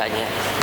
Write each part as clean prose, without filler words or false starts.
katanya.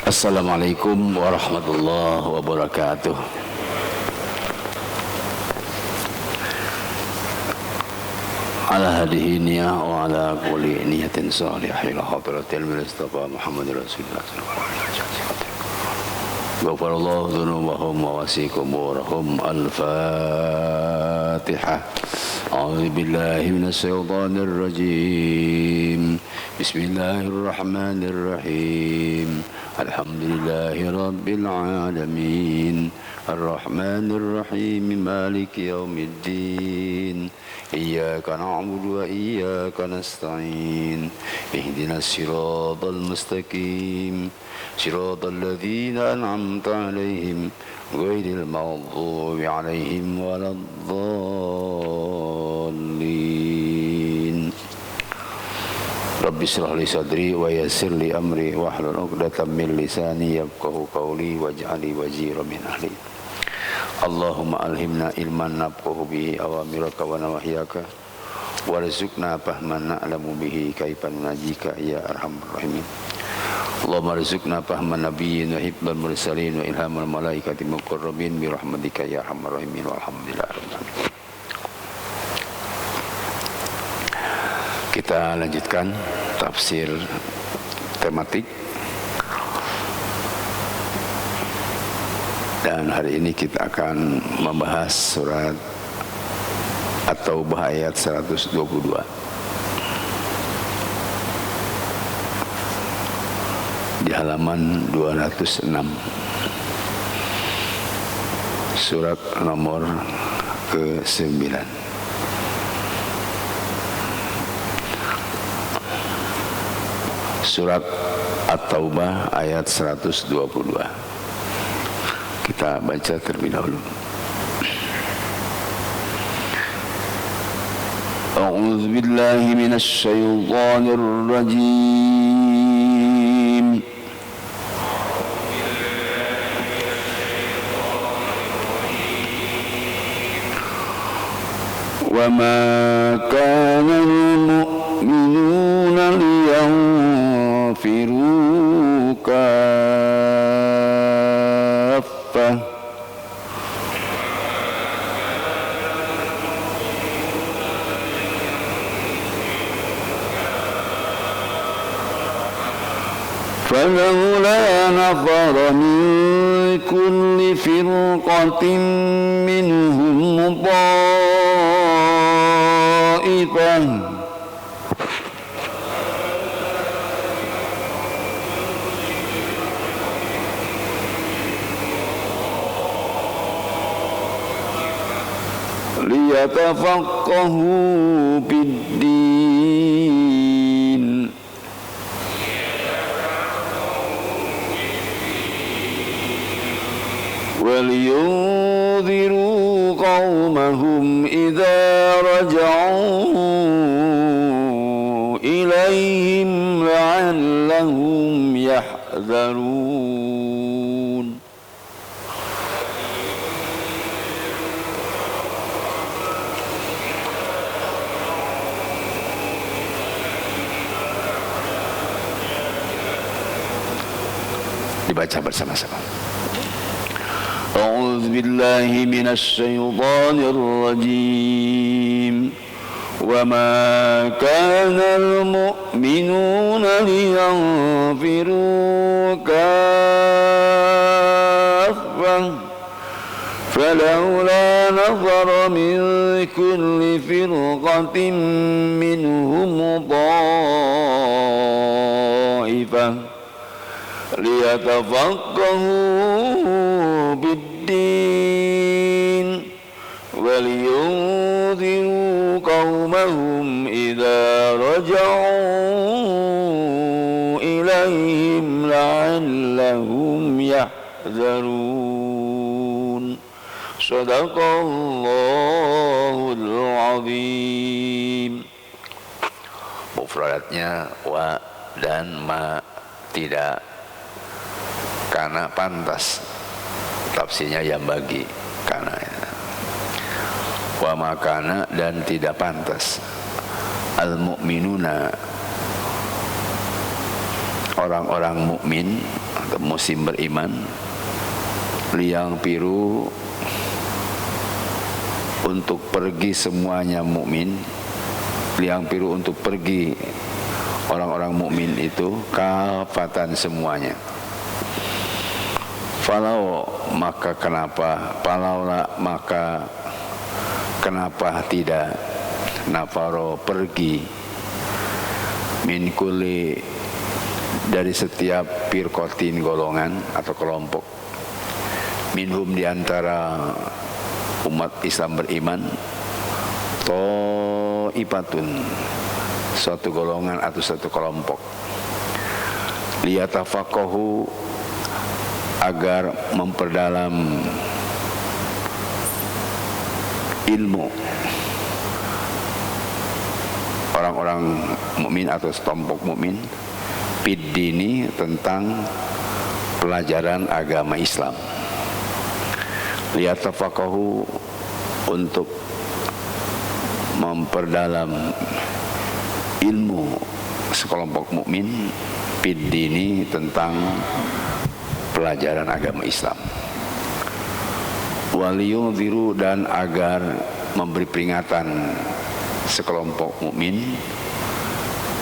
Assalamualaikum warahmatullahi wabarakatuh. Ala hadihi niyah wa ala kulli niyatin salihah ila hadratil Mustafa Muhammad Rasulullah sallallahu alaihi wasallam. Ghafarallahu dzunubahum wa wasiqumurahum. Al-Fatihah. A'udzu billahi minasy syaithanir rajim. Bismillahirrahmanirrahim. Alhamdulillahi rabbil alamin. Ar-Rahmanir Rahim. Maliki yaumiddin. Iyyaka na'budu wa iyyaka nasta'in. Ihdinas siratal mustaqim. Siratal ladzina an'amta 'alaihim ghairil maghdubi 'alaihim waladdallin. Rabbi shrah li sadri wa yassir li amri wahlul 'uqdatam min lisani yafqahu qawli waj'al li waziran min ahli. Allahumma alhimna ilman nafqahu bihi awamiraka wa nawahyaka warzuqna fahman na'lamu bihi kaifan najika ya arhamar rahimin. Allahumma rizqna fahman nabiyyin wa hibban mursalin wa ilhamal malaikati muqarrabin bi rahmatika ya arhamar rahimin walhamdulillahi rabbil alamin. Kita lanjutkan tafsir tematik. Dan hari ini kita akan membahas surat At-Taubah ayat 122. Di halaman 206. Surat nomor ke-9. Surat At-Taubah ayat 122. Kita baca terlebih dahulu. A'udzu billahi minasy syaithanir rajim. Wa ma kana al-mu'minuna liyanfiru kaffah فلولا نفر من كل فرقة منهم طائفة ليتفقهوا في الدين ولينذروا ولينذروا قومهم إذا رجعوا إليهم لعلهم يحذرون. Dibaca bersama-sama. A'udzu billahi minasy syaithanir rajim. Wa ma kana al-mu'minuna liyanfiru kaffah فلولا نفر من كل فرقة منهم طائفة ليتفقهوا بالدين ولينذروا قومهم إذا رجعوا إليهم لعلهم يحذرون. Sadaqallahul azim. Mufradatnya wa dan ma, tidak, karena pantas. Tafsirnya yang bagi, karena wa makana, dan tidak pantas. Al mu'minuna, orang-orang mukmin atau muslim beriman, liang piru, untuk pergi semuanya mukmin, liang piru untuk pergi orang-orang mukmin itu kafatan semuanya. Falau, maka kenapa, falaulah, maka kenapa tidak, nafaro, pergi, min kulli, dari setiap firqatin, golongan atau kelompok, minhum, diantara umat Islam beriman, ta'ifatun, suatu golongan atau suatu kelompok, liyatafaqahu, agar memperdalam ilmu, orang-orang mukmin atau sekelompok mukmin, fiddini, tentang pelajaran agama Islam. Liyatafaqahu, untuk memperdalam ilmu sekelompok mukmin, fiddini, tentang pelajaran agama Islam. Waliyunziru, dan agar memberi peringatan sekelompok mukmin,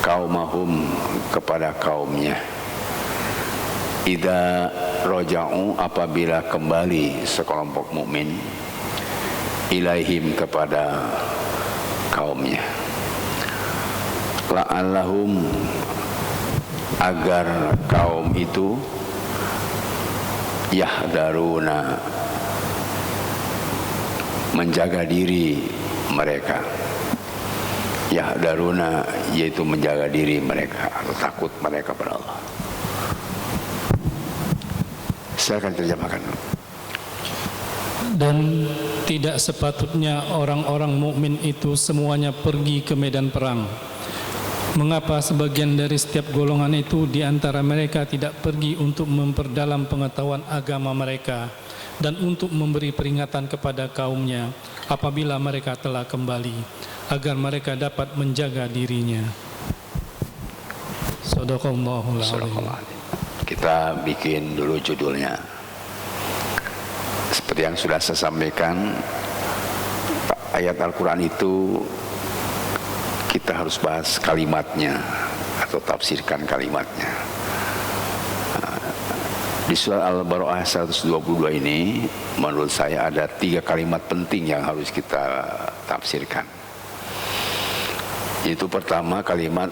kaumahum, kepada kaumnya, idza raja'u, apabila kembali sekelompok mukmin, ilaihim, kepada kaumnya, la'allahum, agar kaum itu yahdaruna, menjaga diri mereka. Yahdaruna, yaitu menjaga diri mereka atau takut mereka pada Allah. Saya akan terjemahkan. Dan tidak sepatutnya orang-orang mukmin itu semuanya pergi ke medan perang. Mengapa sebagian dari setiap golongan itu di antara mereka tidak pergi untuk memperdalam pengetahuan agama mereka dan untuk memberi peringatan kepada kaumnya apabila mereka telah kembali, agar mereka dapat menjaga dirinya. Shadaqallahul azim. Kita bikin dulu judulnya. Seperti yang sudah saya sampaikan, ayat Al-Quran itu kita harus bahas kalimatnya atau tafsirkan kalimatnya. Di surah Al-Baqarah 122 ini, menurut saya ada 3 kalimat penting yang harus kita tafsirkan. Itu pertama, kalimat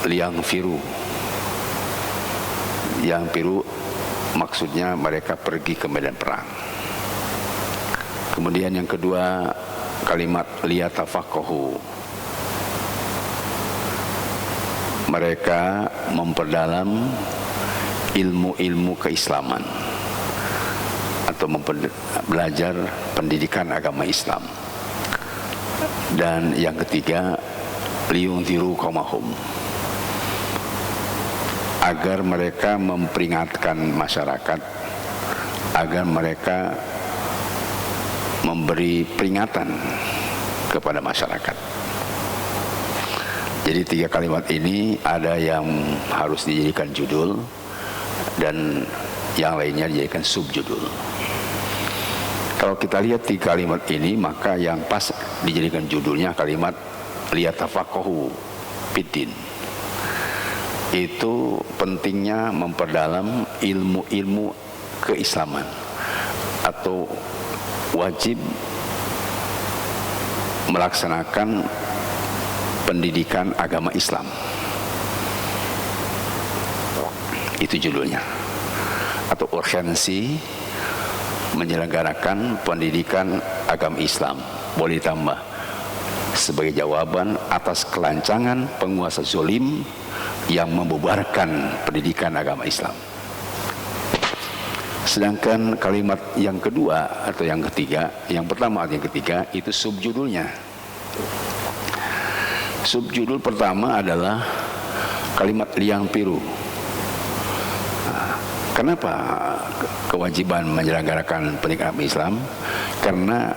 liang firu. Yang firu maksudnya mereka pergi ke medan perang. Kemudian yang kedua, kalimat liyatafaqahu, mereka memperdalam ilmu-ilmu keislaman untuk belajar pendidikan agama Islam. Dan yang ketiga, liyunziru qaumahum, agar mereka memperingatkan masyarakat, agar mereka memberi peringatan kepada masyarakat. Jadi 3 kalimat ini ada yang harus dijadikan judul dan yang lainnya dijadikan subjudul. Kalau kita lihat 3 kalimat ini, maka yang pas dijadikan judulnya kalimat liyatafaqahu fiddin. Itu pentingnya memperdalam ilmu-ilmu keislaman, atau wajib melaksanakan pendidikan agama Islam. Itu judulnya. Atau urgensi menyelenggarakan pendidikan agama Islam. Boleh ditambah sebagai jawaban atas kelancangan penguasa zalim yang membubarkan pendidikan agama Islam. Sedangkan kalimat yang kedua atau yang ketiga, yang pertama atau yang ketiga, itu subjudulnya. Subjudul pertama adalah kalimat liang piru. Kenapa kewajiban menyelenggarakan pendidikan Islam? Karena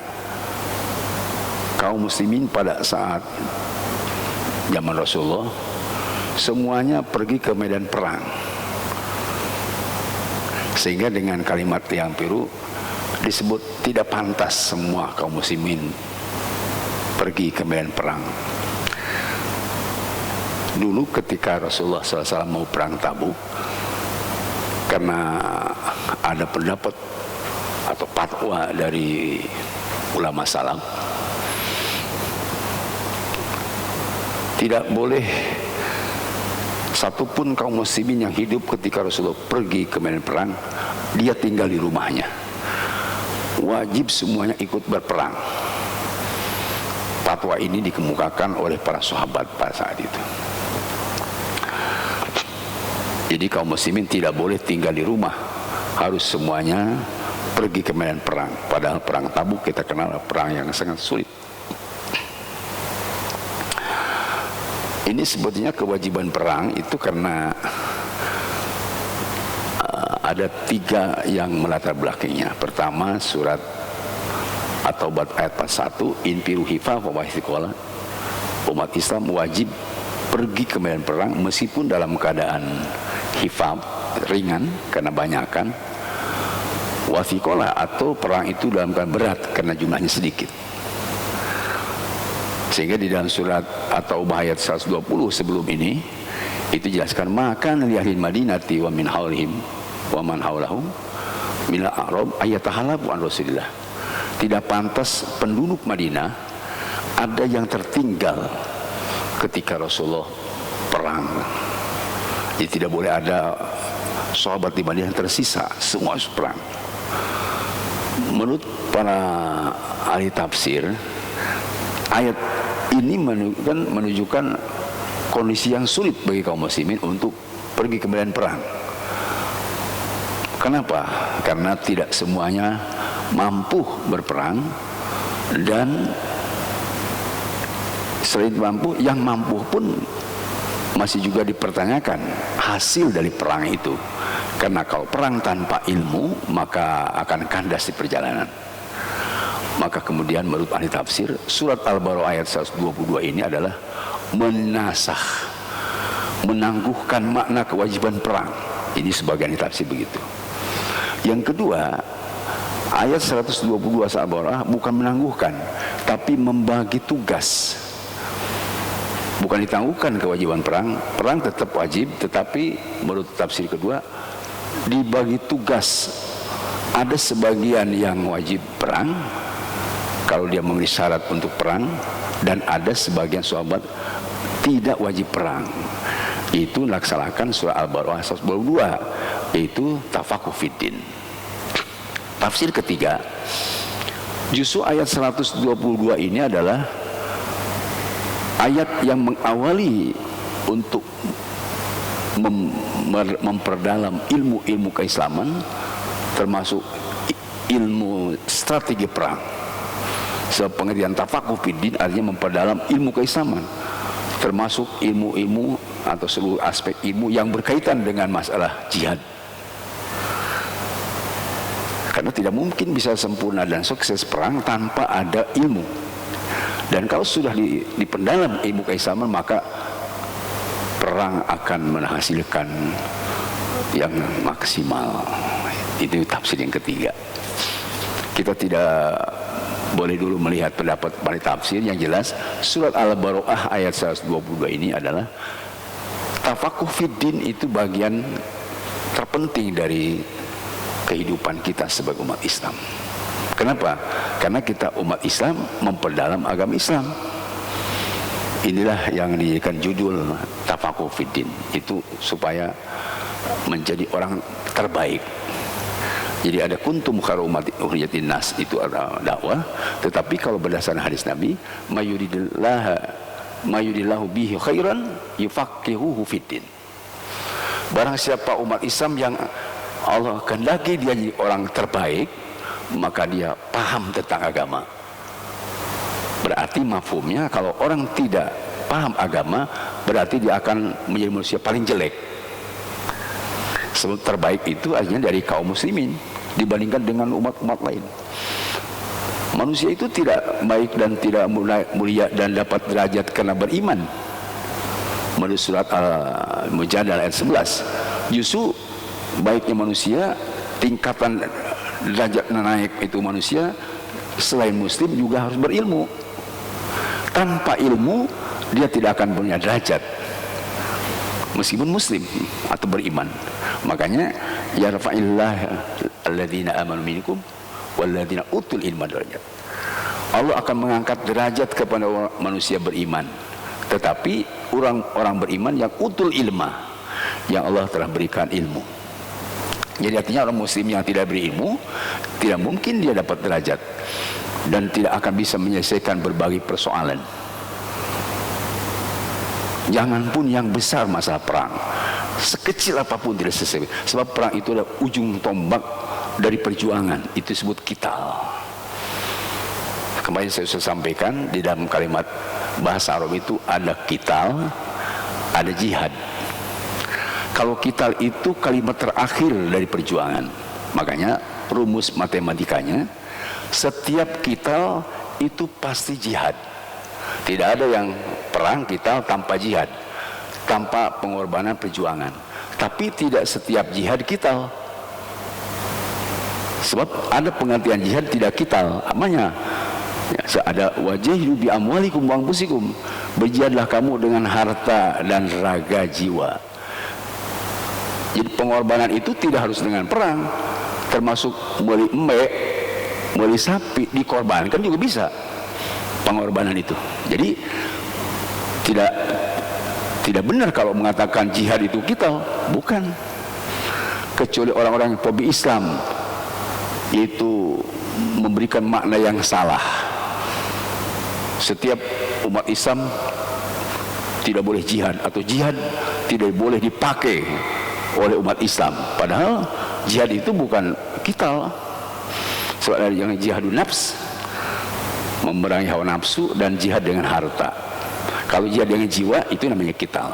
kaum muslimin pada saat zaman Rasulullah semuanya pergi ke medan perang, sehingga dengan kalimat liang piru disebut tidak pantas semua kaum muslimin pergi ke medan perang. Dulu ketika Rasulullah SAW mau perang Tabuk, karena ada pendapat atau fatwa dari ulama salaf, tidak boleh satupun kaum muslimin yang hidup ketika Rasulullah pergi ke medan perang dia tinggal di rumahnya. Wajib semuanya ikut berperang. Fatwa ini dikemukakan oleh para sahabat pada saat itu. Jadi kaum muslimin tidak boleh tinggal di rumah, harus semuanya pergi ke medan perang. Padahal perang Tabuk kita kenal perang yang sangat sulit. Ini sebetulnya kewajiban perang itu karena ada 3 yang melatar belakangnya. Pertama, surat At-Taubah ayat 41, infiru khifafan wa thiqalan. Umat Islam wajib pergi ke medan perang meskipun dalam keadaan khifaf, ringan karena banyakan, wathiqalah, atau perang itu dalam keadaan berat karena jumlahnya sedikit. Sehingga di dalam surat At-Taubah ayat 120 sebelum ini itu jelaskan, maka li ahli Madinati wa min haulihim wa man haulahum min al-a'rab ayatahalafu an Rasulillah. Tidak pantas penduduk Madinah ada yang tertinggal ketika Rasulullah perang. Jadi tidak boleh ada sahabat di Madinah yang tersisa, semua perang. Menurut para ahli tafsir, ayat ini menunjukkan kondisi yang sulit bagi kaum muslimin untuk pergi ke medan perang. Kenapa? Karena tidak semuanya mampu berperang, dan selain mampu, yang mampu pun masih juga dipertanyakan hasil dari perang itu. Karena kalau perang tanpa ilmu maka akan kandas di perjalanan. Maka kemudian menurut ahli tafsir, surat Al-Baqarah ayat 122 ini adalah menasakh, menangguhkan makna kewajiban perang. Ini sebagian ahli tafsir begitu. Yang kedua, ayat 122 surat Al-Baqarah bukan menangguhkan, tapi membagi tugas. Bukan ditangguhkan kewajiban perang, perang tetap wajib, tetapi menurut tafsir kedua dibagi tugas. Ada sebagian yang wajib perang kalau dia memenuhi syarat untuk perang, dan ada sebagian sahabat tidak wajib perang. Itu laksanakan surah Al-Baqarah 122, yaitu tafaqquh fiddin. Tafsir ketiga, justru ayat 122 ini adalah ayat yang mengawali untuk memperdalam ilmu-ilmu keislaman, termasuk ilmu strategi perang. Sebab pengertian tafakuh fiddin artinya memperdalam ilmu keislaman, termasuk ilmu-ilmu atau seluruh aspek ilmu yang berkaitan dengan masalah jihad. Karena tidak mungkin bisa sempurna dan sukses perang tanpa ada ilmu. Dan kalau sudah dipendalam ilmu keislaman, maka perang akan menghasilkan yang maksimal. Itu tafsir yang ketiga. Kita tidak boleh dulu melihat pendapat pada tafsir. Yang jelas surat Al-Baro'ah ayat 122 ini adalah tafakuh fiddin, itu bagian terpenting dari kehidupan kita sebagai umat Islam. Kenapa? Karena kita umat Islam memperdalam agama Islam. Inilah yang dijadikan judul tafakuh fiddin, itu supaya menjadi orang terbaik. Jadi ada kuntum khairu ummatin ukhrijat nas, itu adalah dakwah. Tetapi kalau berdasarkan hadis Nabi, mayuridillahu bihi khairan yufaqihuhu fiddin. Barang siapa umat Islam yang Allah kehendaki dia jadi orang terbaik, maka dia paham tentang agama. Berarti mafhumnya kalau orang tidak paham agama, berarti dia akan menjadi manusia paling jelek. Sebab terbaik itu artinya dari kaum muslimin dibandingkan dengan umat-umat lain. Manusia itu tidak baik dan tidak mulia dan dapat derajat karena beriman. Menurut surat Al-Mujadalah ayat 11, justru baiknya manusia, tingkatan derajat naik itu manusia selain muslim juga harus berilmu. Tanpa ilmu dia tidak akan punya derajat meskipun muslim atau beriman. Makanya yarfa'illah alladzina amanu minkum walladzina utul ilma darajat. Allah akan mengangkat derajat kepada manusia beriman, tetapi orang-orang beriman yang utul ilma, yang Allah telah berikan ilmu. Jadi artinya orang muslim yang tidak berilmu tidak mungkin dia dapat derajat dan tidak akan bisa menyelesaikan berbagai persoalan. Jangan pun yang besar masalah perang, sekecil apapun tidak selesai. Sebab perang itu adalah ujung tombak dari perjuangan, itu disebut qital. Kemarin saya sudah sampaikan di dalam kalimat bahasa Arab itu ada qital, ada jihad. Kalau qital itu kalimat terakhir dari perjuangan. Makanya rumus matematikanya, setiap qital itu pasti jihad. Tidak ada yang perang qital tanpa jihad, tanpa pengorbanan perjuangan. Tapi tidak setiap jihad qital. Sebab ada pengertian jihad tidak qital. Apanya? Ya, ada wajahidu bi amwalikum wa anfusikum. Berjihadlah kamu dengan harta dan raga jiwa. Jadi pengorbanan itu tidak harus dengan perang. Termasuk beli embe, beli sapi dikorbankan juga bisa. Pengorbanan itu. Jadi tidak benar kalau mengatakan jihad itu qital, bukan. Kecuali orang-orang yang fobi Islam, itu memberikan makna yang salah. Setiap umat Islam tidak boleh jihad, atau jihad tidak boleh dipakai oleh umat Islam. Padahal jihad itu bukan qital. Sebab ada yang jihadun nafs, memerangi hawa nafsu, dan jihad dengan harta. Kalau jihad dengan jiwa itu namanya qital.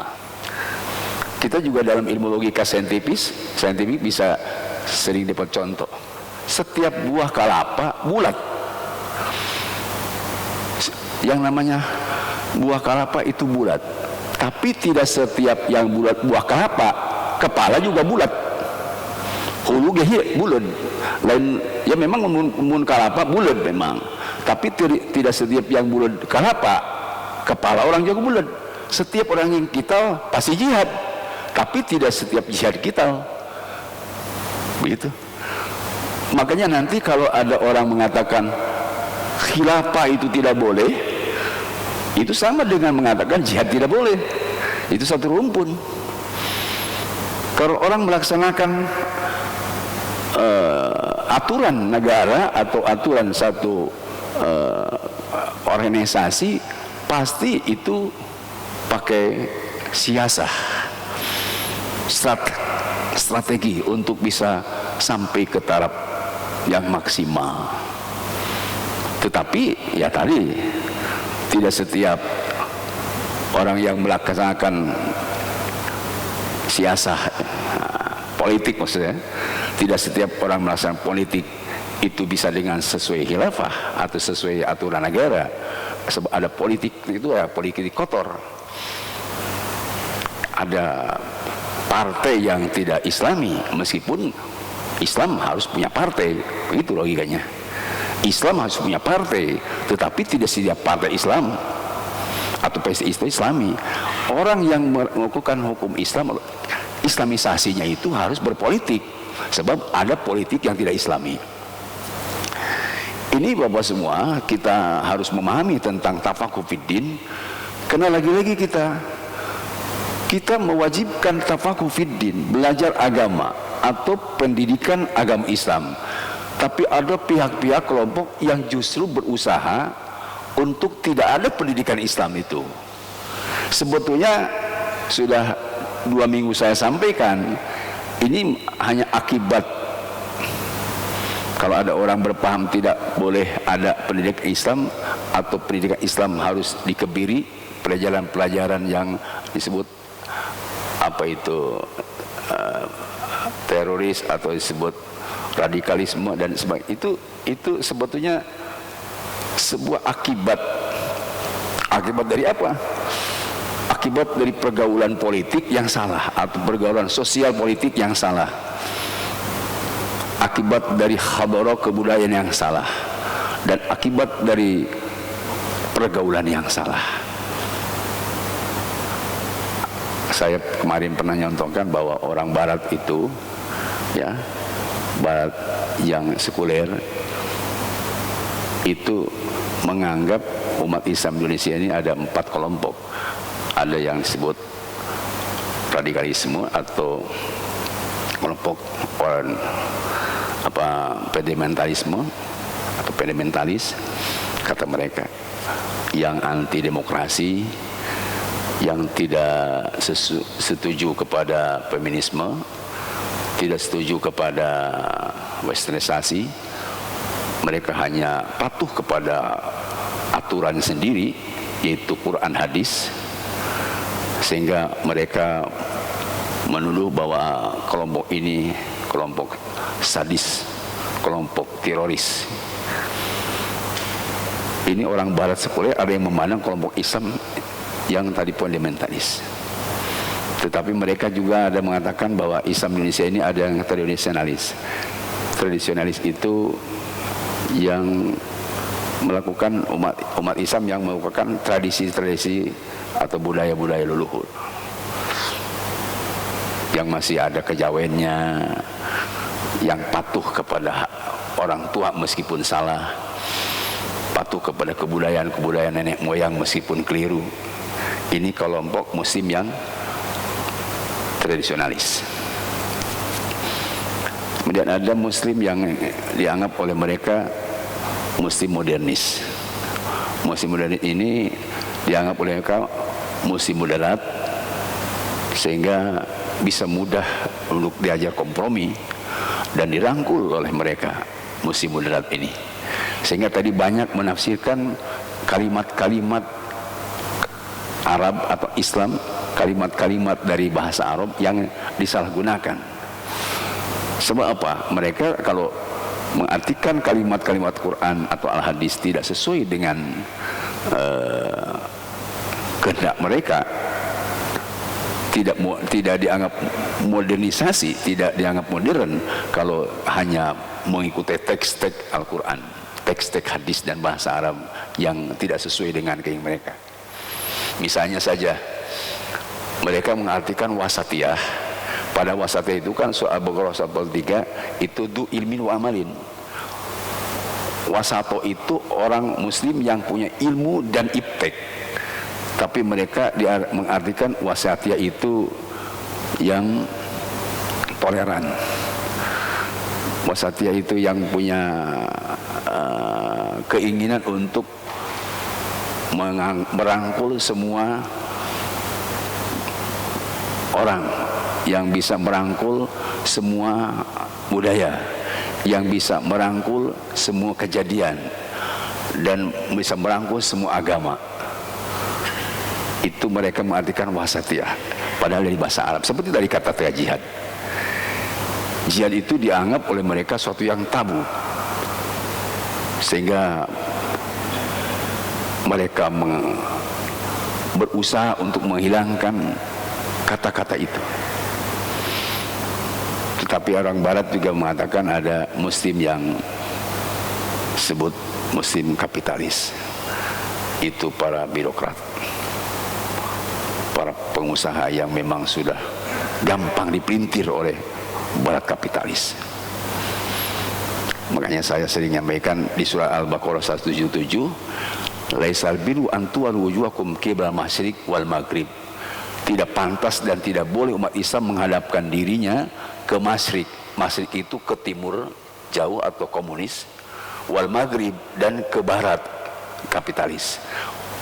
Kita juga dalam ilmu logika saintifik bisa sering dapat contoh. Setiap buah kelapa bulat. Yang namanya buah kelapa itu bulat. Tapi tidak setiap yang bulat buah kelapa kepala juga bulat. Hulu gehi bulat. Lain ya memang mun kelapa bulat memang. Tapi tidak setiap yang bulat kelapa kepala orang juga bulat. Setiap orang yang qital pasti jihad, tapi tidak setiap jihad qital. Begitu. Makanya nanti kalau ada orang mengatakan khilafah itu tidak boleh, itu sama dengan mengatakan jihad tidak boleh. Itu satu rumpun. Kalau orang melaksanakan aturan negara atau aturan satu organisasi, pasti itu pakai siasah, strategi untuk bisa sampai ke taraf yang maksimal. Tetapi ya tadi, tidak setiap orang yang melaksanakan siasah politik, maksudnya tidak setiap orang melaksanakan politik itu bisa dengan sesuai khilafah atau sesuai aturan negara. Sebab ada politik itu ya politik kotor, ada partai yang tidak islami, meskipun Islam harus punya partai, begitu logikanya. Islam harus punya partai, tetapi tidak setiap partai Islam atau PSI Islami. Orang yang melakukan hukum Islam, islamisasinya itu harus berpolitik, sebab ada politik yang tidak islami. Ini Bapak semua, kita harus memahami tentang tafakuh fiddin, karena lagi-lagi kita mewajibkan tafakuh fiddin, belajar agama atau pendidikan agama Islam. Tapi ada pihak-pihak kelompok yang justru berusaha untuk tidak ada pendidikan Islam itu. Sebetulnya sudah 2 minggu saya sampaikan, ini hanya akibat kalau ada orang berpaham tidak boleh ada pendidikan Islam atau pendidikan Islam harus dikebiri, pelajaran-pelajaran yang disebut apa itu teroris atau disebut radikalisme dan sebagainya, itu sebetulnya sebuah akibat dari apa? Akibat dari pergaulan politik yang salah atau pergaulan sosial politik yang salah, akibat dari hadarah kebudayaan yang salah, dan akibat dari pergaulan yang salah. Saya kemarin pernah nyontohkan bahwa orang Barat itu, ya, Barat yang sekuler itu menganggap umat Islam Indonesia ini ada 4 kelompok. Ada yang disebut radikalisme atau kelompok orang fundamentalisme atau fundamentalis kata mereka, yang anti demokrasi, yang tidak setuju kepada feminisme, tidak setuju kepada westernisasi. Mereka hanya patuh kepada aturan sendiri, yaitu Quran hadis, sehingga mereka menuduh bahwa kelompok ini kelompok sadis, kelompok teroris. Ini orang Barat sekuler, ada yang memandang kelompok Islam yang tadi fundamentalis. Tetapi mereka juga ada mengatakan bahwa Islam Indonesia ini ada yang tradisionalis. Tradisionalis itu yang melakukan umat Islam yang melakukan tradisi-tradisi atau budaya-budaya leluhur, yang masih ada kejawennya, yang patuh kepada orang tua meskipun salah, patuh kepada kebudayaan nenek moyang meskipun keliru. Ini kelompok muslim yang tradisionalis. Kemudian ada muslim yang dianggap oleh mereka muslim modernis. Muslim modernis ini dianggap oleh mereka muslim moderat, sehingga bisa mudah untuk diajar kompromi dan dirangkul oleh mereka muslim moderat ini. Sehingga tadi banyak menafsirkan kalimat-kalimat Arab atau Islam, kalimat-kalimat dari bahasa Arab yang disalahgunakan. Sebab apa? Mereka kalau mengartikan kalimat-kalimat Quran atau Al-Hadis tidak sesuai dengan kehendak mereka, tidak dianggap modernisasi, tidak dianggap modern kalau hanya mengikuti teks-teks Al-Quran, teks-teks hadis dan bahasa Arab yang tidak sesuai dengan keinginan mereka. Misalnya saja mereka mengartikan wasatiyah. Pada wasatiyah itu kan soal Al-Baqarah 3 itu du ilmin wa amalin. Wasato itu orang muslim yang punya ilmu dan iptek. Tapi mereka mengartikan wasatiyah itu yang toleran. Wasatiyah itu yang punya keinginan untuk merangkul semua orang, yang bisa merangkul semua budaya, yang bisa merangkul semua kejadian dan bisa merangkul semua agama. Itu mereka mengartikan wasatiyah, padahal dari bahasa Arab. Seperti dari kata jihad. Jihad itu dianggap oleh mereka suatu yang tabu, sehingga mereka berusaha untuk menghilangkan kata-kata itu. Tetapi orang Barat juga mengatakan ada Muslim yang sebut Muslim kapitalis. Itu para birokrat, para pengusaha yang memang sudah gampang dipelintir oleh Barat kapitalis. Makanya saya sering menyampaikan di surah Al-Baqarah 177, laisal biru antuwalu wujuhakum qiblal masyriq wal maghrib. Tidak pantas dan tidak boleh umat Islam menghadapkan dirinya ke masyriq. Masyriq itu ke timur jauh atau komunis, wal maghrib dan ke barat kapitalis.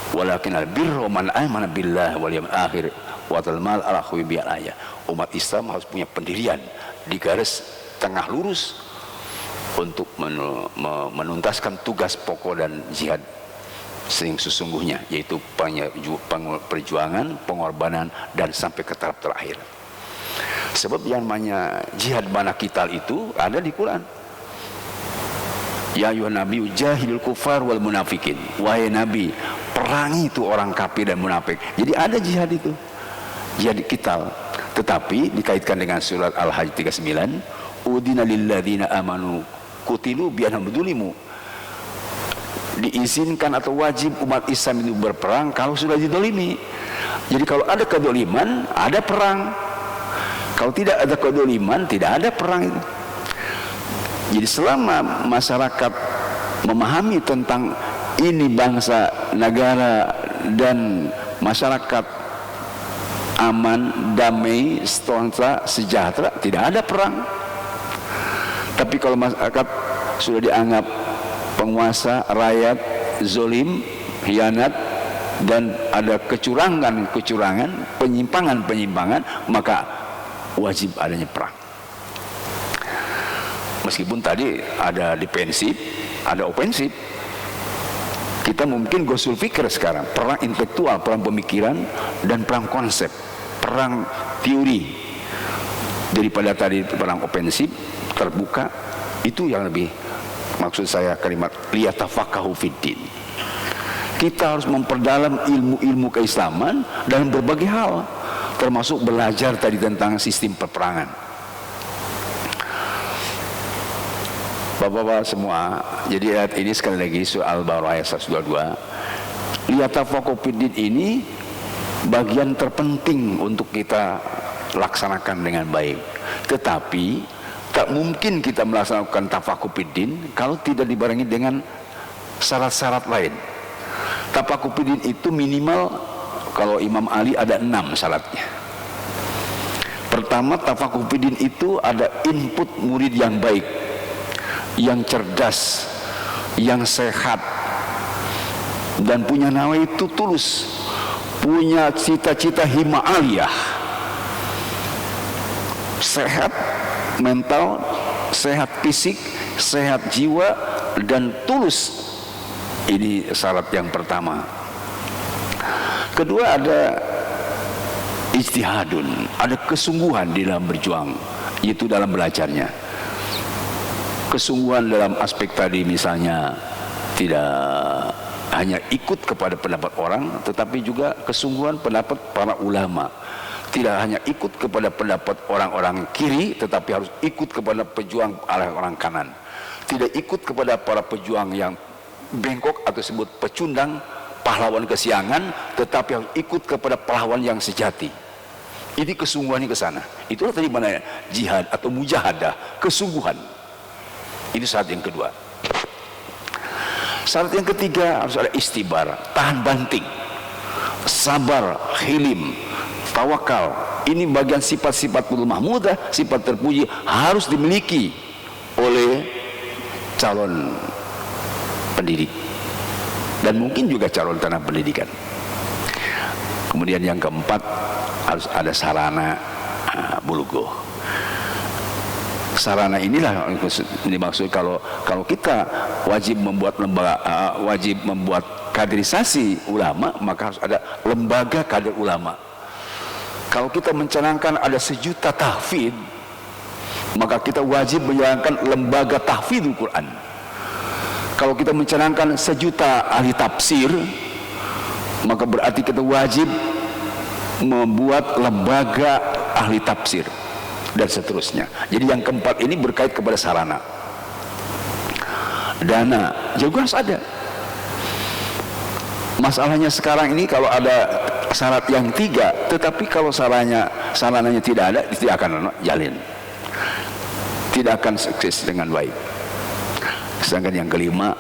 Walakinal birra man amana billah wal yawmil akhir wa talmal ala khubi ayah. Umat Islam harus punya pendirian di garis tengah lurus untuk menuntaskan tugas pokok dan jihad sesungguhnya, yaitu perjuangan, pengorbanan dan sampai ke tahap terakhir. Sebab yang namanya jihad bana qital itu ada di Quran. Ya ayuhan nabi jahilul kufar wal munafikin. Wahai nabi, perangi itu orang kafir dan munafik. Jadi ada jihad itu, jihad qital. Tetapi dikaitkan dengan surat Al-Hajj 39, udina lilladzina amanu kutilu bi'annahum dzulimu. Diizinkan atau wajib umat Islam itu berperang kalau sudah didolimi. Jadi kalau ada kedoliman, ada perang. Kalau tidak ada kedoliman, tidak ada perang itu. Jadi selama masyarakat memahami tentang ini bangsa, negara dan masyarakat aman, damai, sejahtera, tidak ada perang. Tapi kalau masyarakat sudah dianggap penguasa, rakyat, zolim, hianat, dan ada kecurangan, penyimpangan, maka wajib adanya perang. Meskipun tadi ada defensif, ada ofensif. Kita mungkin gosul fikir sekarang, perang intelektual, perang pemikiran, dan perang konsep, perang teori. Daripada tadi perang ofensif, terbuka, itu yang lebih, maksud saya kalimat liyatafaqahu fiddin. Kita harus memperdalam ilmu-ilmu keislaman dalam berbagai hal, termasuk belajar tadi tentang sistem peperangan. Bapak-bapak semua, jadi ayat ini sekali lagi surah Al-Baqarah ayat 122, liyatafaqahu fiddin ini bagian terpenting untuk kita laksanakan dengan baik. Tetapi tak mungkin kita melaksanakan tafaqquh fiddin kalau tidak dibarengi dengan syarat-syarat lain. Tafaqquh fiddin itu minimal, kalau Imam Ali ada 6 syaratnya. Pertama, tafaqquh fiddin itu ada input murid yang baik, yang cerdas, yang sehat, dan punya nawa itu tulus, punya cita-cita himma aliyah, sehat mental, sehat fisik, sehat jiwa, dan tulus. Ini syarat yang pertama. Kedua, ada ijtihadun, ada kesungguhan di dalam berjuang, yaitu dalam belajarnya. Kesungguhan dalam aspek tadi, misalnya tidak hanya ikut kepada pendapat orang, tetapi juga kesungguhan pendapat para ulama. Tidak hanya ikut kepada pendapat orang-orang kiri, tetapi harus ikut kepada pejuang orang kanan. Tidak ikut kepada para pejuang yang bengkok atau sebut pecundang, pahlawan kesiangan, tetapi harus ikut kepada pahlawan yang sejati. Ini kesungguhannya ke sana. Itulah tadi mana jihad atau mujahadah, kesungguhan. Itu syarat yang kedua. Syarat yang ketiga, harus ada istibar, tahan banting, sabar, hilim, tawakal. Ini bagian sifat-sifat mahmudah, sifat terpuji, harus dimiliki oleh calon pendidik dan mungkin juga calon tanah pendidikan. Kemudian yang keempat, harus ada sarana bulughah. sarana inilah dimaksud kalau kita wajib membuat lembaga, wajib membuat kaderisasi ulama, maka harus ada lembaga kader ulama. Kalau kita mencanangkan ada 1 juta tahfidz, maka kita wajib menjalankan lembaga tahfidzul Quran. Kalau kita mencanangkan 1 juta ahli tafsir, maka berarti kita wajib membuat lembaga ahli tafsir, dan seterusnya. Jadi yang keempat ini berkait kepada sarana. Dana juga harus ada. Masalahnya sekarang ini kalau ada syarat yang 3, tetapi kalau sarananya tidak ada, tidak akan jalin, tidak akan sukses dengan baik. Sedangkan yang kelima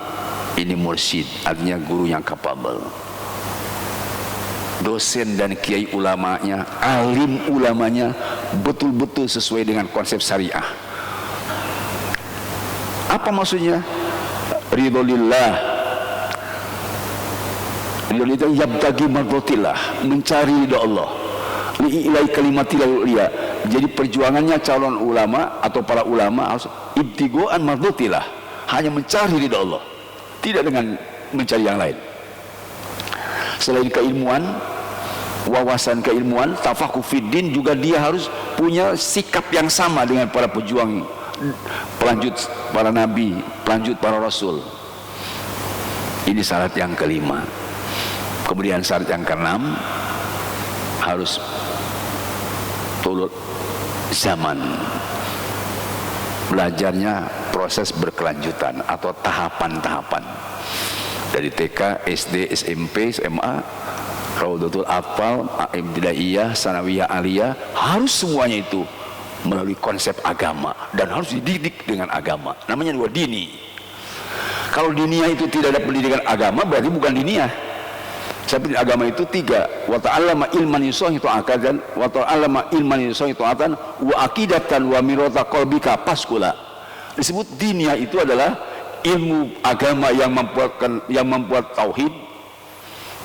ini mursyid, artinya guru yang capable, dosen dan kiai ulamanya, alim ulamanya betul-betul sesuai dengan konsep syariah. Apa maksudnya? Ridholillah, ridholillah yabtagi mardhatillah, mencari ridha Allah, li'ilai kalimatillah ulia. Jadi perjuangannya calon ulama atau para ulama harus ibtigoan mardhatillah, hanya mencari ridha Allah, tidak dengan mencari yang lain. Selain keilmuan, wawasan keilmuan, tafakuh fiddin, juga dia harus punya sikap yang sama dengan para pejuang, pelanjut para nabi, pelanjut para rasul. Ini syarat yang kelima. Kemudian syarat yang keenam, harus turut zaman. Belajarnya proses berkelanjutan atau tahapan-tahapan, dari TK, SD, SMP, SMA, Raudatul Atfal, Ibtidaiyah, Sanawiyah, Aliyah, harus semuanya itu melalui konsep agama dan harus dididik dengan agama. Namanya dua dini. Kalau diniyah itu tidak ada pendidikan agama, berarti bukan diniyah. Seperti agama itu 3, wa ta'allama ilman yusahitu akadan, wa ta'allama ilman yusahitu atan, wa aqidatan wa mirata qalbika paskula. Disebut diniyah itu adalah ilmu agama yang membuat tauhid,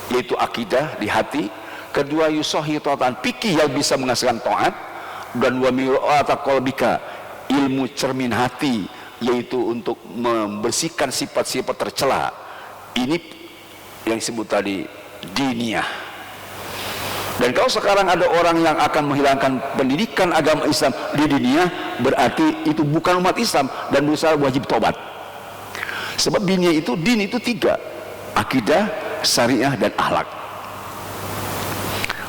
yaitu akidah di hati. Kedua, yusahitu atan, fikih yang bisa menghasilkan taat. Dan wa mirata qalbika, ilmu cermin hati, yaitu untuk membersihkan sifat-sifat tercela. Ini yang disebut tadi diniyah. Dan kalau sekarang ada orang yang akan menghilangkan pendidikan agama Islam di diniyah, berarti itu bukan umat Islam dan berusaha wajib tobat. Sebab diniyah itu, din itu 3, akidah, syariah, dan akhlak.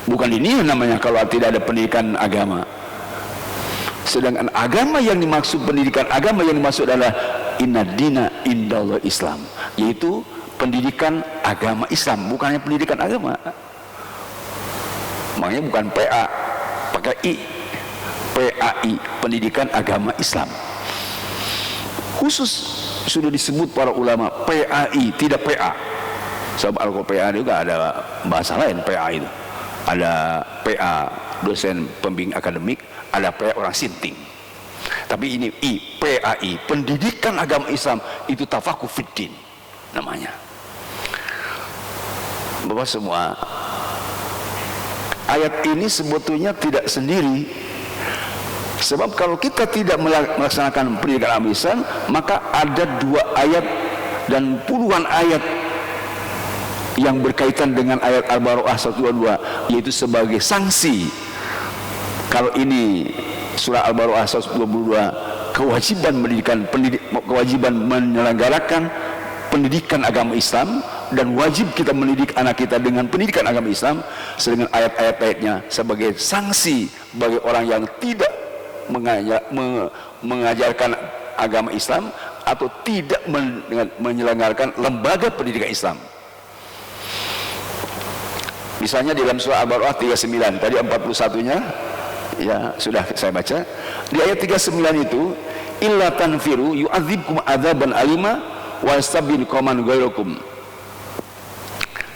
Bukan diniyah namanya kalau tidak ada pendidikan agama. Sedangkan agama yang dimaksud, pendidikan agama yang dimaksud adalah inna dina indallah Islam, yaitu pendidikan agama Islam, bukannya pendidikan agama. Makanya bukan PA, pakai I, PAI, pendidikan agama Islam. Khusus sudah disebut para ulama PAI, tidak PA. Sebab kalau PA juga ada bahasa lain, PA itu. Ada PA dosen pembimbing akademik, ada PA orang sinting. Tapi ini I, PAI, pendidikan agama Islam, itu tafakuh fiddin namanya. Bapak semua, ayat ini sebetulnya tidak sendiri. Sebab kalau kita tidak melaksanakan pendidikan agama Islam, maka ada 2 ayat dan puluhan ayat yang berkaitan dengan ayat Al-Baqarah 122, yaitu sebagai sanksi. Kalau ini surah Al-Baqarah 122, kewajiban menyelenggarakan pendidikan agama Islam, dan wajib kita mendidik anak kita dengan pendidikan agama Islam. Sedangkan ayat-ayatnya sebagai sanksi bagi orang yang tidak mengajarkan agama Islam atau tidak menyelenggarakan lembaga pendidikan Islam. Misalnya di dalam surah Al-Baqarah 39, tadi 41-nya ya sudah saya baca. Di ayat 39 itu, illa tanfiru yu'adzibkum adzaban alima wa yastabdil qauman ghairakum.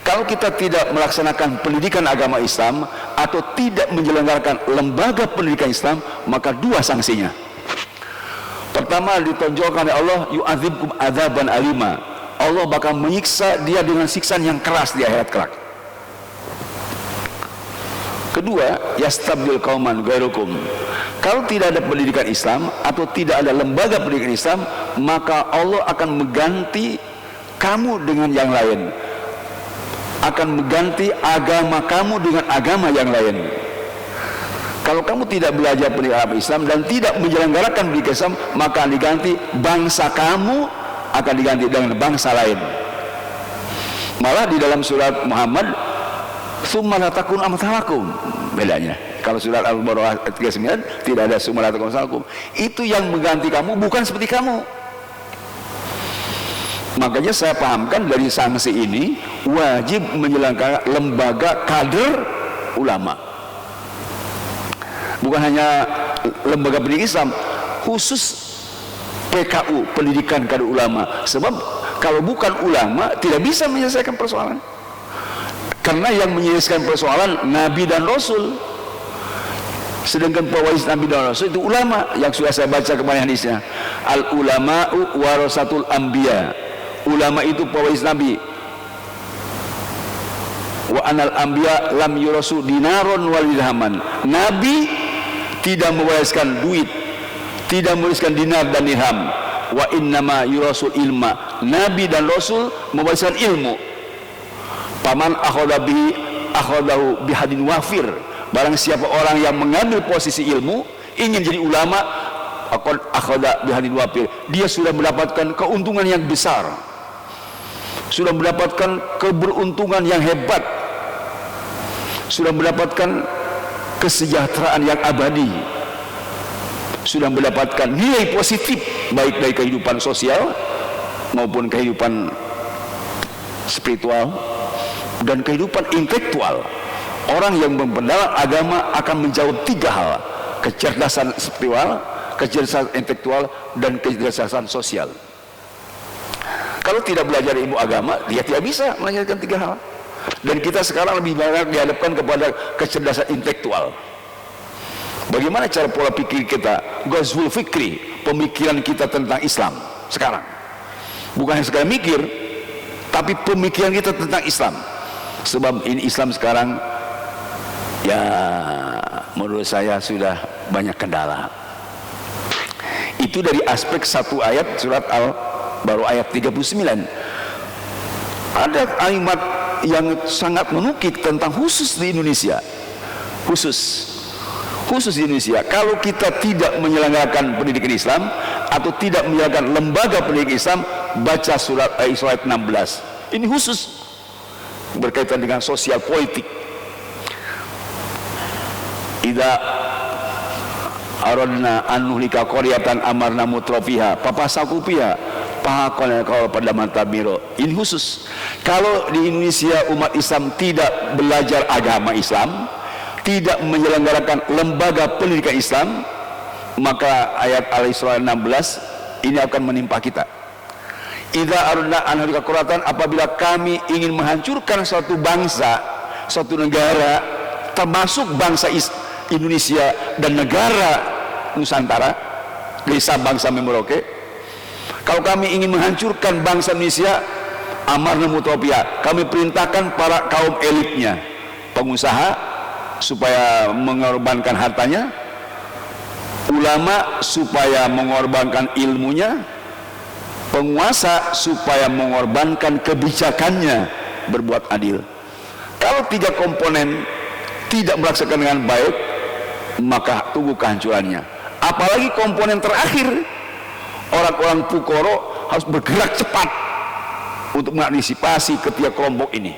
Kalau kita tidak melaksanakan pendidikan agama Islam atau tidak menyelenggarakan lembaga pendidikan Islam, maka 2 sanksinya. Pertama, ditonjolkan oleh Allah, yu'adzibkum adzaban alima, Allah bakal menyiksa dia dengan siksaan yang keras di akhirat kelak. kedua, yastabdil qauman ghairukum. Kalau tidak ada pendidikan Islam atau tidak ada lembaga pendidikan Islam, maka Allah akan mengganti kamu dengan yang lain, akan mengganti agama kamu dengan agama yang lain. Kalau kamu tidak belajar pendidikan Islam dan tidak menyelenggarakan pendidikan Islam, maka akan diganti bangsa kamu akan diganti dengan bangsa lain. Malah di dalam surat Muhammad, summa la takun amsalakum, bedanya. Kalau surat Al-Baqarah 39 tidak ada summa la takun amsalakum. Itu yang mengganti kamu bukan seperti kamu. Makanya saya pahamkan dari sanksi ini wajib menyelenggarakan lembaga kader ulama. Bukan hanya lembaga pendidikan Islam, khusus PKU, pendidikan kader ulama. Sebab kalau bukan ulama tidak bisa menyelesaikan persoalan. Karena yang menyelesaikan persoalan Nabi dan Rasul. Sedangkan pewaris Nabi dan Rasul itu ulama, yang sudah saya baca kemarin hadisnya. Al ulama'u warasatul anbiya. Ulama itu pewaris Nabi. Wa anal anbiya lam yurasu dinaron wal dirhaman. Nabi tidak mewariskan duit, tidak mewariskan dinar dan dirham. Wa innama yurasul ilma. Nabi dan Rasul mewariskan ilmu. Paman akhadahu bihadin wafir. Barang siapa orang yang mengambil posisi ilmu, ingin jadi ulama, akhada bihadin wafir, dia sudah mendapatkan keuntungan yang besar, sudah mendapatkan keberuntungan yang hebat, sudah mendapatkan kesejahteraan yang abadi, sudah mendapatkan nilai positif baik dari kehidupan sosial maupun kehidupan spiritual dan kehidupan intelektual. Orang yang memperdalam agama akan menjawab 3 hal: kecerdasan spiritual, kecerdasan intelektual, dan kecerdasan sosial. Kalau tidak belajar ilmu agama, dia tidak bisa melanjutkan 3 hal. Dan kita sekarang lebih banyak dihadapkan kepada kecerdasan intelektual. Bagaimana cara pola pikir kita? Ghazwul fikri, pemikiran kita tentang Islam sekarang. Bukan hanya sekadar mikir, tapi pemikiran kita tentang Islam. Sebab ini Islam sekarang, ya menurut saya sudah banyak kendala. Itu dari aspek satu ayat surat baru ayat 39. Ada kalimat yang sangat menukik tentang khusus di Indonesia. Khusus di Indonesia, kalau kita tidak menyelenggarakan pendidikan Islam atau tidak menyelenggarakan lembaga pendidikan Islam, baca surat Al-Isra 16. Ini khusus berkaitan dengan sosial politik. Idza aradna an nuhlika qaryatan amarna mutrafiha papasaku fiha fahaqala qaul pada mantabiro. Ini khusus. Kalau di Indonesia umat Islam tidak belajar agama Islam, tidak menyelenggarakan lembaga pendidikan Islam, maka ayat Al-Isra 16 ini akan menimpa kita. Idza aradna an nuhlika qaryatan, apabila kami ingin menghancurkan suatu bangsa, suatu negara, termasuk bangsa Indonesia dan negara Nusantara, dari Sabang sampai Merauke. Kalau kami ingin menghancurkan bangsa Indonesia, amarna mutopia, kami perintahkan para kaum elitnya, pengusaha supaya mengorbankan hartanya, ulama supaya mengorbankan ilmunya, penguasa supaya mengorbankan kebijakannya, berbuat adil. Kalau 3 komponen tidak melaksanakan dengan baik, maka tunggu kehancurannya. Apalagi komponen terakhir, orang-orang Pukoro harus bergerak cepat untuk mengantisipasi ketiga kelompok ini.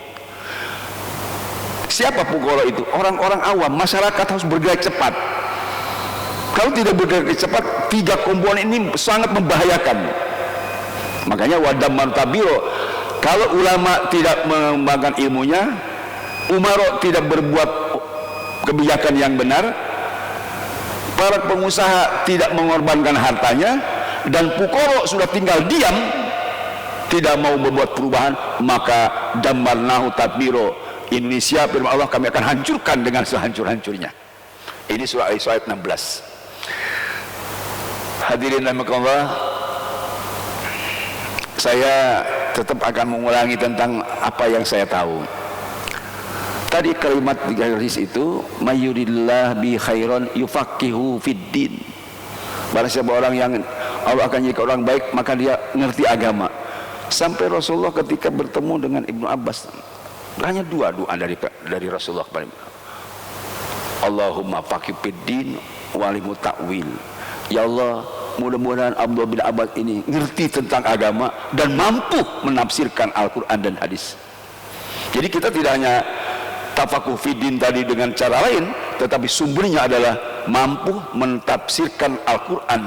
Siapa Pukoro itu? Orang-orang awam, masyarakat harus bergerak cepat. Kalau tidak bergerak cepat, 3 komponen ini sangat membahayakan. Makanya wadam mantabiro, kalau ulama tidak mengembangkan ilmunya, umaro tidak berbuat kebijakan yang benar, para pengusaha tidak mengorbankan hartanya, dan Pukoro sudah tinggal diam, tidak mau berbuat perubahan, maka dammarnahu tadbiro. Indonesia, firman Allah, kami akan hancurkan dengan sehancur-hancurnya. Ini surah Al-Isra 16. Hadirin rahimakumullah, saya tetap akan mengulangi tentang apa yang saya tahu. tadi kalimat di hadis itu, mayuridillah bi khairan yufaqihu fiddin. Barang siapa orang yang Allah akan jadikan orang baik, maka dia ngerti agama. Sampai Rasulullah ketika bertemu dengan Ibnu Abbas, hanya dua doa dari Rasulullah kepada Allahumma faqih fiddin walimu ta'wil. Ya Allah, mudah-mudahan Abdullah bin Abbas ini ngerti tentang agama dan mampu menafsirkan Al-Quran dan hadis. Jadi kita tidak hanya tafakuh fiddin tadi dengan cara lain, tetapi sumbernya adalah mampu mentafsirkan Al-Quran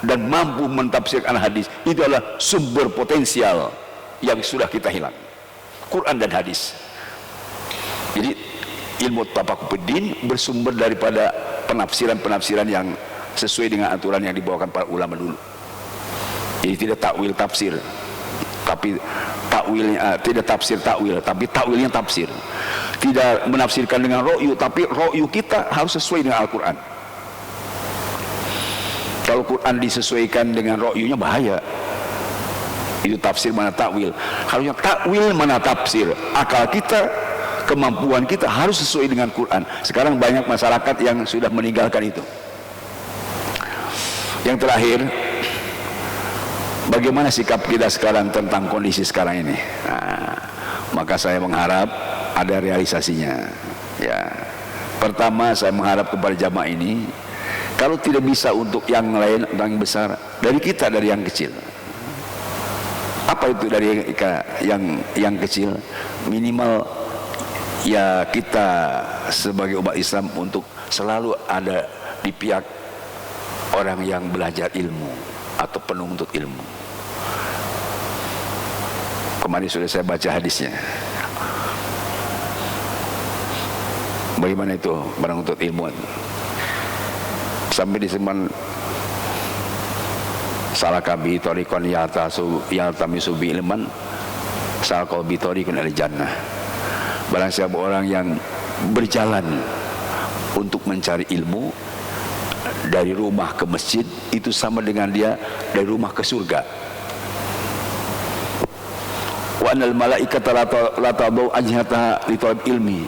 dan mampu mentafsirkan hadis. Itu adalah sumber potensial yang sudah kita hilang, Quran dan hadis. Jadi ilmu tafakuh fiddin bersumber daripada penafsiran-penafsiran yang sesuai dengan aturan yang dibawakan para ulama dulu. Jadi tidak takwil tafsir, tapi takwilnya tidak tafsir takwil, tapi takwilnya tafsir. Tidak menafsirkan dengan ro'yu, tapi ro'yu kita harus sesuai dengan Al-Quran. Kalau Quran disesuaikan dengan ro'yunya bahaya. Itu tafsir mana takwil. Harusnya takwil mana tafsir. Akal kita, kemampuan kita harus sesuai dengan Quran. Sekarang banyak masyarakat yang sudah meninggalkan itu. Yang terakhir, bagaimana sikap kita sekarang tentang kondisi sekarang ini? Nah, maka saya mengharap ada realisasinya. Ya, pertama saya mengharap kepada jamaah ini, kalau tidak bisa untuk yang lain, yang besar, dari kita, dari yang kecil. Apa itu dari yang kecil? Minimal ya kita sebagai umat Islam untuk selalu ada di pihak orang yang belajar ilmu atau penuntut ilmu. Kemarin sudah saya baca hadisnya. Bagaimana itu penuntut ilmu? Sampai di zaman salakabi torikon yaltamisu bi ilman salakabi torikon al jannah. Barang siapa orang yang berjalan untuk mencari ilmu dari rumah ke masjid, itu sama dengan dia dari rumah ke surga. Wa anal malaikata la tadau ajhataha li talab ilmi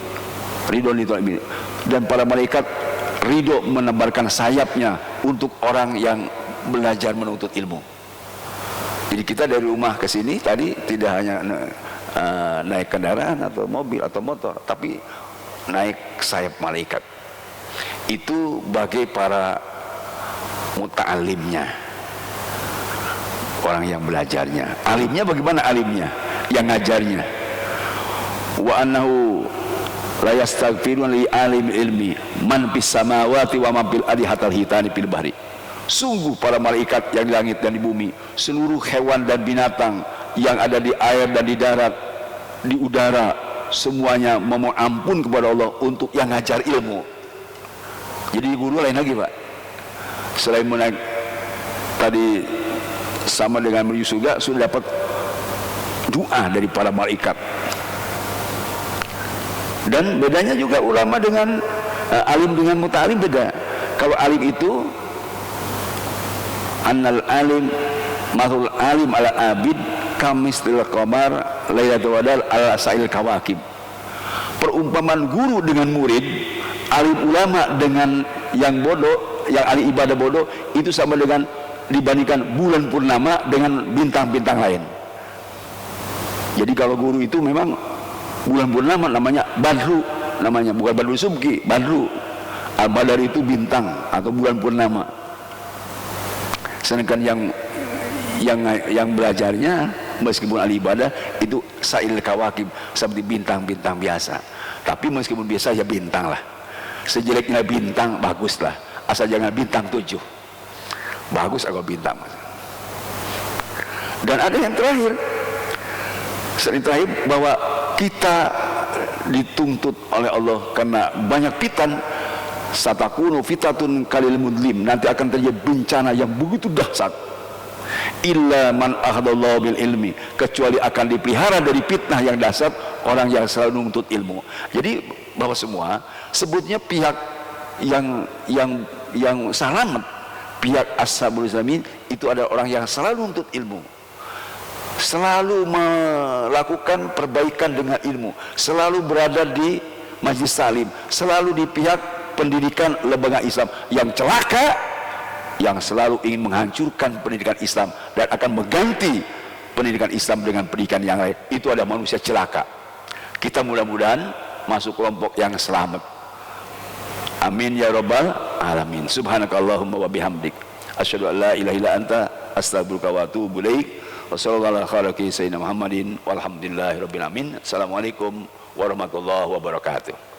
ridho li talab ilmi. Dan para malaikat ridho menebarkan sayapnya untuk orang yang belajar menuntut ilmu. Jadi kita dari rumah ke sini tadi tidak hanya naik kendaraan atau mobil atau motor, tapi naik sayap malaikat. Itu bagi para muta'alimnya, orang yang belajarnya. Alimnya bagaimana alimnya? Yang ngajarnya. Wa annahu la yastaghfirun li alim ilmi man fis samawati wa man fil ardi hatal hitani fil bahri. Sungguh para malaikat yang di langit dan di bumi, seluruh hewan dan binatang yang ada di air dan di darat, di udara, semuanya memohon ampun kepada Allah untuk yang ngajar ilmu. Jadi guru lain lagi, Pak. Selain menaik tadi sama dengan menuju surga, sudah dapat doa dari para malaikat. Dan bedanya juga ulama dengan alim dengan muta'alim beda. Kalau alim itu annal alim mathul alim ala abid kamistil qamar lailatul wadal ala sa'il kawakib. Perumpamaan guru dengan murid, alim ulama dengan yang bodoh, yang ahli ibadah bodoh, itu sama dengan dibandingkan bulan purnama dengan bintang-bintang lain. Jadi kalau guru itu memang bulan purnama namanya badru, namanya bukan badru subki, badru. Al-badar itu bintang atau bulan purnama. Sedangkan yang belajarnya meskipun ahli ibadah itu sa'il kawakib, seperti bintang-bintang biasa. Tapi meskipun biasa ya bintang lah. Sejeleknya bintang baguslah, asal jangan bintang 7. Bagus kalau bintang. Dan ada yang terakhir, bahwa kita dituntut oleh Allah karena banyak fitan. Satakunu fitatun kalil mudlim, nanti akan terjadi bencana yang begitu dahsyat. Illa man ahdallahu bil ilmi, kecuali akan dipelihara dari fitnah yang dahsyat orang yang selalu menuntut ilmu. Jadi bahwa semua sebutnya pihak yang selamat, pihak ashabul islamin itu adalah orang yang selalu menuntut ilmu, selalu melakukan perbaikan dengan ilmu, selalu berada di Majelis Taklim, selalu di pihak pendidikan lembaga Islam. Yang celaka, yang selalu ingin menghancurkan pendidikan Islam dan akan mengganti pendidikan Islam dengan pendidikan yang lain. Itu ada manusia celaka. Kita mudah-mudahan masuk kelompok yang selamat. Amin ya rabbal alamin. Subhanakallahumma wa bihamdik, asyhadu an la ilaha illa anta, astaghfiruka wa atubu ilaik. Wassallallahu ala khalaqi sayyidina Muhammadin walhamdulillahi rabbil alamin. Assalamualaikum warahmatullahi wabarakatuh.